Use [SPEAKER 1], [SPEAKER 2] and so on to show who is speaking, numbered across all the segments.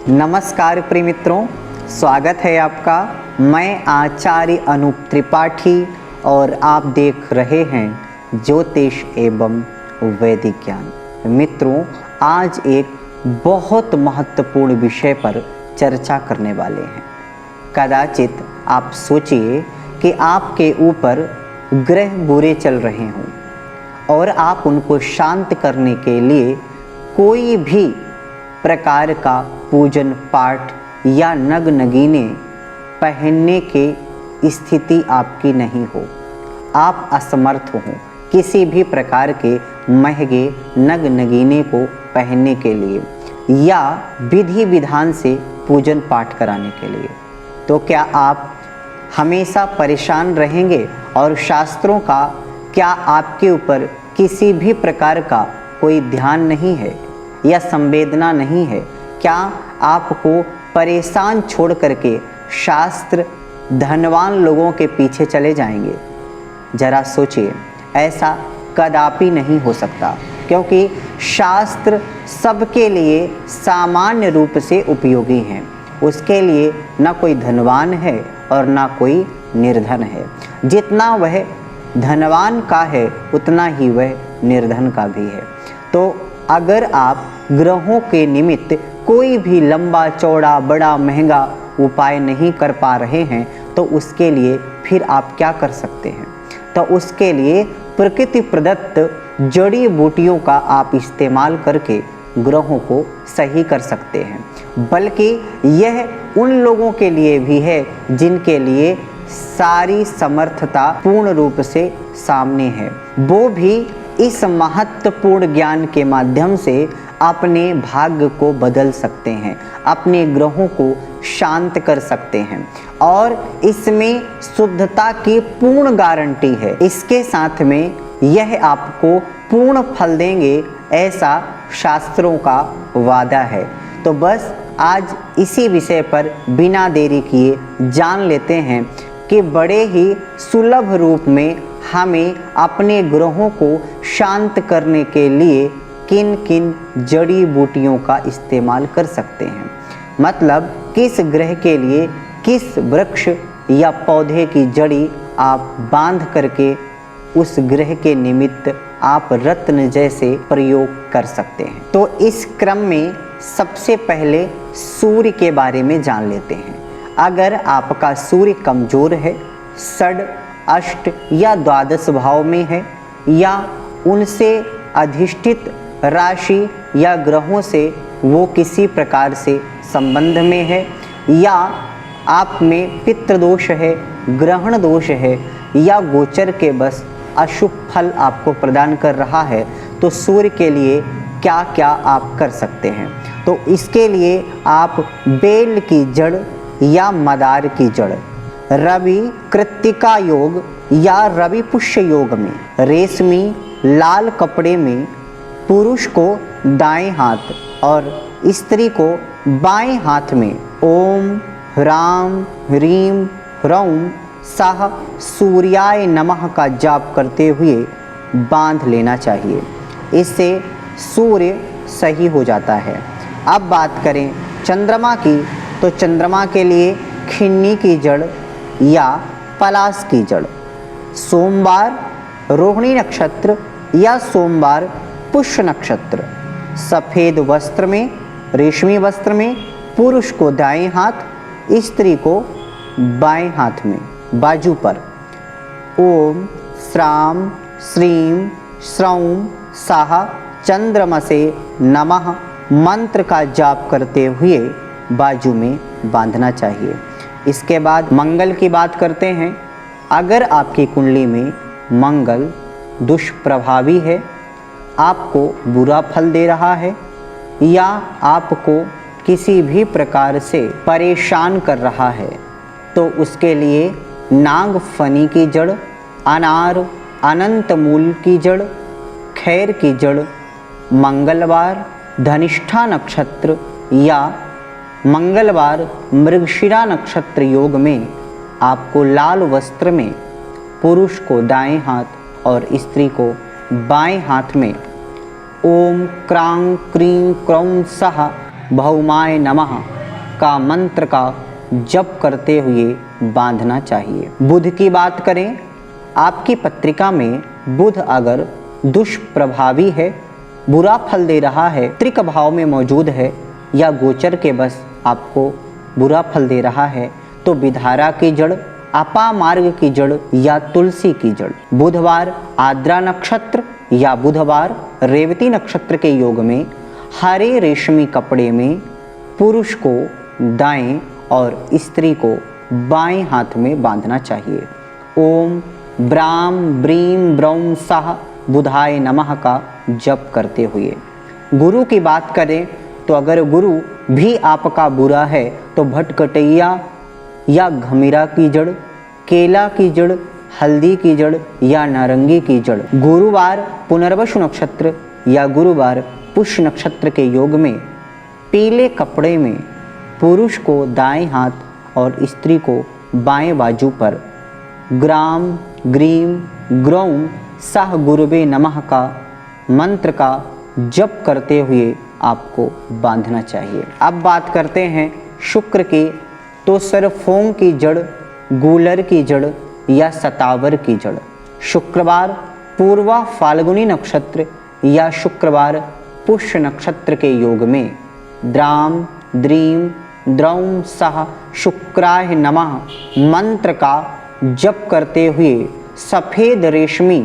[SPEAKER 1] नमस्कार प्रिय मित्रों, स्वागत है आपका। मैं आचार्य अनूप त्रिपाठी और आप देख रहे हैं ज्योतिष एवं वैदिक ज्ञान। मित्रों, आज एक बहुत महत्वपूर्ण विषय पर चर्चा करने वाले हैं। कदाचित आप सोचिए कि आपके ऊपर ग्रह बुरे चल रहे हों और आप उनको शांत करने के लिए कोई भी प्रकार का पूजन पाठ या नग नगीने पहनने की स्थिति आपकी नहीं हो, आप असमर्थ हो किसी भी प्रकार के महंगे नग नगीने को पहनने के लिए या विधि विधान से पूजन पाठ कराने के लिए, तो क्या आप हमेशा परेशान रहेंगे और शास्त्रों का क्या आपके ऊपर किसी भी प्रकार का कोई ध्यान नहीं है या संवेदना नहीं है? क्या आपको परेशान छोड़ करके शास्त्र धनवान लोगों के पीछे चले जाएंगे? जरा सोचिए, ऐसा कदापि नहीं हो सकता, क्योंकि शास्त्र सबके लिए सामान्य रूप से उपयोगी हैं। उसके लिए ना कोई धनवान है और ना कोई निर्धन है। जितना वह धनवान का है उतना ही वह निर्धन का भी है। तो अगर आप ग्रहों के निमित्त कोई भी लंबा चौड़ा बड़ा महंगा उपाय नहीं कर पा रहे हैं, तो उसके लिए फिर आप क्या कर सकते हैं? तो उसके लिए प्रकृति प्रदत्त जड़ी बूटियों का आप इस्तेमाल करके ग्रहों को सही कर सकते हैं। बल्कि यह उन लोगों के लिए भी है जिनके लिए सारी समर्थता पूर्ण रूप से सामने है। वो भी इस महत्वपूर्ण ज्ञान के माध्यम से अपने भाग्य को बदल सकते हैं, अपने ग्रहों को शांत कर सकते हैं और इसमें शुद्धता की पूर्ण गारंटी है। इसके साथ में यह आपको पूर्ण फल देंगे, ऐसा शास्त्रों का वादा है। तो बस आज इसी विषय पर बिना देरी किए जान लेते हैं कि बड़े ही सुलभ रूप में हमें अपने ग्रहों को शांत करने के लिए किन किन जड़ी बूटियों का इस्तेमाल कर सकते हैं। मतलब किस ग्रह के लिए किस वृक्ष या पौधे की जड़ी आप बांध करके उस ग्रह के निमित्त आप रत्न जैसे प्रयोग कर सकते हैं। तो इस क्रम में सबसे पहले सूर्य के बारे में जान लेते हैं। अगर आपका सूर्य कमजोर है, षड अष्ट या द्वादश भाव में है, या उनसे अधिष्ठित राशि या ग्रहों से वो किसी प्रकार से संबंध में है, या आप में पितृदोष है, ग्रहण दोष है, या गोचर के बस अशुभ फल आपको प्रदान कर रहा है, तो सूर्य के लिए क्या क्या आप कर सकते हैं? तो इसके लिए आप बेल की जड़ या मदार की जड़, रवि कृत्तिका योग या रवि पुष्य योग में रेशमी लाल कपड़े में पुरुष को दाएं हाथ और स्त्री को बाएं हाथ में ओम ह्राम ह्रीम ह्रौम सह सूर्याय नमः का जाप करते हुए बांध लेना चाहिए। इससे सूर्य सही हो जाता है। अब बात करें चंद्रमा की, तो चंद्रमा के लिए खिन्नी की जड़ या पलाश की जड़, सोमवार रोहिणी नक्षत्र या सोमवार पुष्य नक्षत्र, सफ़ेद वस्त्र में रेशमी वस्त्र में पुरुष को दाएं हाथ, स्त्री को बाएं हाथ में बाजू पर ओम श्राम श्रीम श्रौम साहा चंद्रमसे नमः मंत्र का जाप करते हुए बाजू में बांधना चाहिए। इसके बाद मंगल की बात करते हैं। अगर आपकी कुंडली में मंगल दुष्प्रभावी है, आपको बुरा फल दे रहा है या आपको किसी भी प्रकार से परेशान कर रहा है, तो उसके लिए नाग फनी की जड़, अनार अनंत मूल की जड़, खैर की जड़, मंगलवार धनिष्ठा नक्षत्र या मंगलवार मृगशिरा नक्षत्र योग में आपको लाल वस्त्र में पुरुष को दाएं हाथ और स्त्री को बाएं हाथ में ओम क्रांग क्रीं क्रौं सह भौमाय नमः का मंत्र का जप करते हुए बांधना चाहिए। बुध की बात करें, आपकी पत्रिका में बुध अगर दुष्प्रभावी है, बुरा फल दे रहा है, त्रिक भाव में मौजूद है या गोचर के बस आपको बुरा फल दे रहा है, तो विधारा की जड़, अपामार्ग की जड़ या तुलसी की जड़। बुधवार आद्रा नक्षत्र या बुधवार रेवती नक्षत्र के योग में हरे रेशमी कपड़े में पुरुष को दाएं और स्त्री को बाएं हाथ में बांधना चाहिए। ओम ब्राम ब्रीम ब्रौम साह बुधाय नमः का जप करते हुए। गुरु की बात करें तो अगर गुरु भी आपका बुरा है तो भटकटैया या घमीरा की जड़, केला की जड़, हल्दी की जड़ या नारंगी की जड़। गुरुवार पुनर्वसु नक्षत्र या गुरुवार पुष्य नक्षत्र के योग में पीले कपड़े में पुरुष को दाएं हाथ और स्त्री को बाएं बाजू पर ग्राम ग्रीम ग्रौम साह गुरुवे नमः का मंत्र का जप करते हुए आपको बांधना चाहिए। अब बात करते हैं शुक्र की, तो सरफों की जड़, गूलर की जड़ या सतावर की जड़। शुक्रवार पूर्वा फाल्गुनी नक्षत्र या शुक्रवार पुष्य नक्षत्र के योग में द्राम द्रीम द्रौम सह शुक्राय नमः मंत्र का जप करते हुए सफ़ेद रेशमी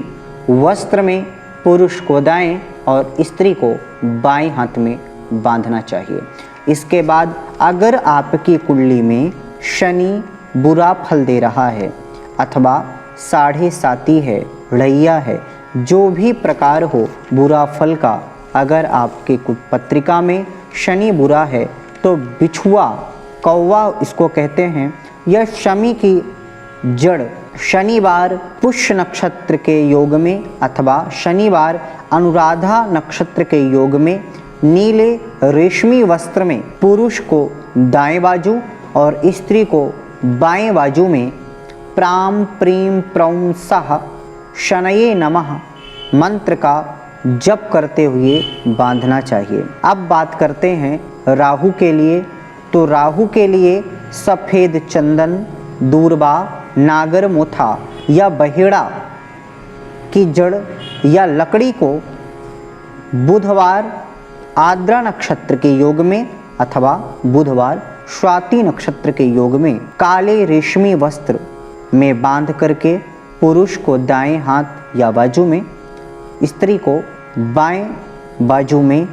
[SPEAKER 1] वस्त्र में पुरुष को दाएं और स्त्री को बाएं हाथ में बांधना चाहिए। इसके बाद अगर आपकी कुंडली में शनि बुरा फल दे रहा है अथवा साढ़े साती है, रैया है, जो भी प्रकार हो बुरा फल का, अगर आपके पत्रिका में शनि बुरा है तो बिछुआ, कौवा इसको कहते हैं, यह शनि की जड़ शनिवार पुष्य नक्षत्र के योग में अथवा शनिवार अनुराधा नक्षत्र के योग में नीले रेशमी वस्त्र में पुरुष को दाएं बाजू और स्त्री को बाएं बाजू में प्राम प्रीम प्रौम सह शनये नमः मंत्र का जप करते हुए बांधना चाहिए। अब बात करते हैं राहु के लिए, तो राहु के लिए सफ़ेद चंदन, दूरबा, नागर मोथा या बहेड़ा की जड़ या लकड़ी को बुधवार आद्रा नक्षत्र के योग में अथवा बुधवार स्वाति नक्षत्र के योग में काले रेशमी वस्त्र में बांध करके पुरुष को दाएं हाथ या बाजू में, स्त्री को बाएं बाजू में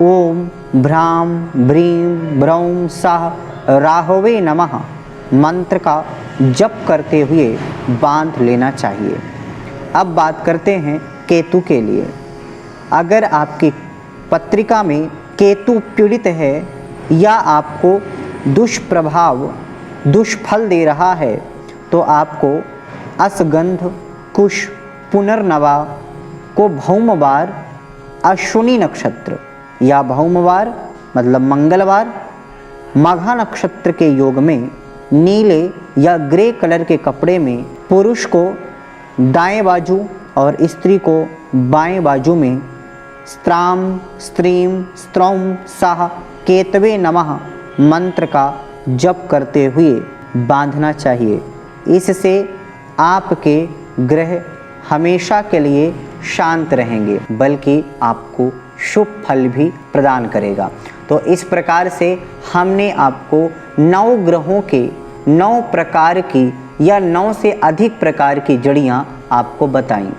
[SPEAKER 1] ओम भ्राम ब्रीम ब्रौम साह राहवे नमः मंत्र का जप करते हुए बांध लेना चाहिए। अब बात करते हैं केतु के लिए। अगर आपकी पत्रिका में केतु पीड़ित है या आपको दुष्प्रभाव दुष्फल दे रहा है तो आपको असगंध कुश पुनर्नवा को भौमवार अश्विनी नक्षत्र या भौमवार मतलब मंगलवार मघा नक्षत्र के योग में नीले या ग्रे कलर के कपड़े में पुरुष को दाएं बाजू और स्त्री को बाएं बाजू में स्त्राम स्त्रीम स्त्रौम साह केतवे नमः मंत्र का जप करते हुए बांधना चाहिए। इससे आपके ग्रह हमेशा के लिए शांत रहेंगे, बल्कि आपको शुभ फल भी प्रदान करेगा। तो इस प्रकार से हमने आपको 9 ग्रहों के 9 प्रकार की या 9 से अधिक प्रकार की जड़ियाँ आपको बताई।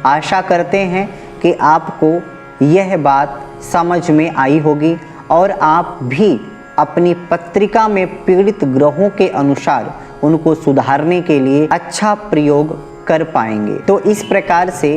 [SPEAKER 1] आशा करते हैं कि आपको यह बात समझ में आई होगी और आप भी अपनी पत्रिका में पीड़ित ग्रहों के अनुसार उनको सुधारने के लिए अच्छा प्रयोग कर पाएंगे। तो इस प्रकार से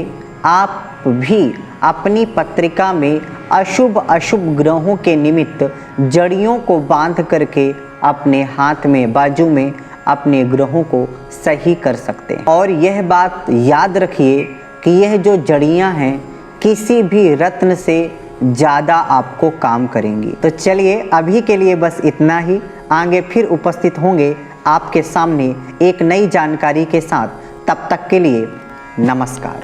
[SPEAKER 1] आप भी अपनी पत्रिका में अशुभ अशुभ ग्रहों के निमित्त जड़ियों को बांध करके अपने हाथ में बाजू में अपने ग्रहों को सही कर सकते हैं। और यह बात याद रखिए कि यह जो जड़ियां हैं किसी भी रत्न से ज़्यादा आपको काम करेंगी। तो चलिए अभी के लिए बस इतना ही, आगे फिर उपस्थित होंगे आपके सामने एक नई जानकारी के साथ। तब तक के लिए नमस्कार।